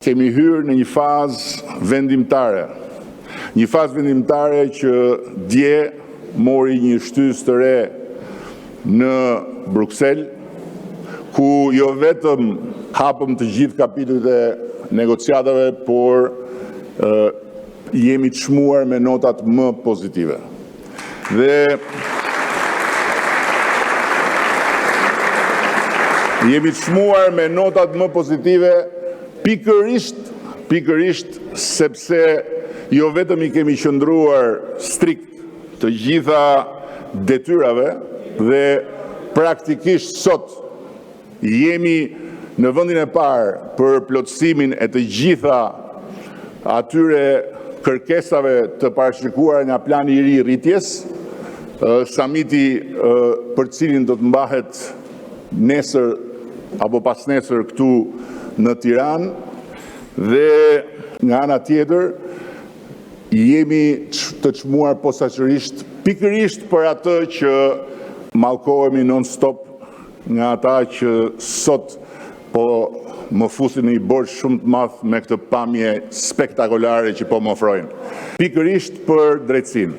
Kemi hyrë në një fazë vendimtare. Një fazë vendimtare që dje mori një shtysë të re në Bruxelles, ku jo vetëm hapëm të gjithë kapitujt e negociatave, por jemi të çmuar me notat më pozitive. Dhe jemi të çmuar me notat më pozitive pikërisht sepse jo vetëm i kemi qëndruar strikt të gjitha detyrave dhe praktikisht sot jemi në vendin e parë për plotësimin e të gjitha atyre kërkesave të parashikuara nga plani i ri i rritjes, samiti për cilin do të mbahet nesër apo pas nesër këtu në Tiranë, dhe nga ana tjetër jemi të çmuar posaçërisht pikërisht për atë që mallkohemi non-stop nga ata që sot po më fusin në një borxh shumë të madh me këtë pamje spektakolare që po më ofrojnë. Pikërisht për drejtësinë,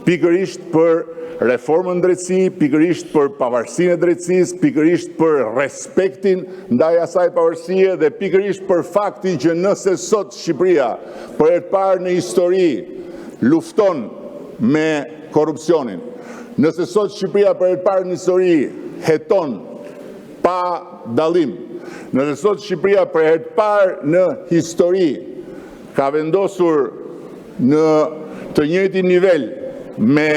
pikërisht për reformën drejtësi, pikërisht për pavarësinë e drejtësisë, pikërisht për respektin ndaj asaj pavarësie dhe pikërisht për faktin që nëse sot Shqipëria për herë të parë në histori lufton me korrupsionin, nëse sot Shqipëria për herë të parë në histori heton pa dallim, nëse sot Shqipëria për herë të parë në histori ka vendosur në të njëjtin nivel me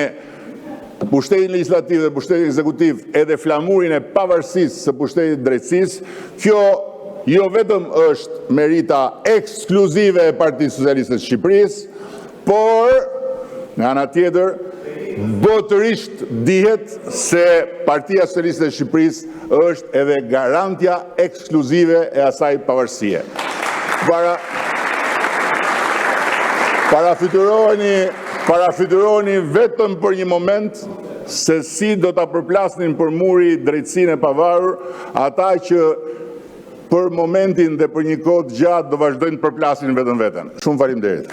pushtetin legislativ dhe pushtetin ekzekutiv edhe flamurin e pavarësisë së pushtetit drejtësisë, kjo jo vetëm është merita ekskluzive e Partisë Socialiste të Shqipërisë, por nga ana tjetër botërisht dihet se Partia Socialiste e Shqipërisë është edhe garantja ekskluzive e asaj pavarësie. Parafytyroni vetëm për një moment se si do ta përplasnin për muri drejtësinë e pavarur ata që për momentin dhe për një kohë të gjatë do vazhdojnë të përplasin vetëm veten. Shumë faleminderit.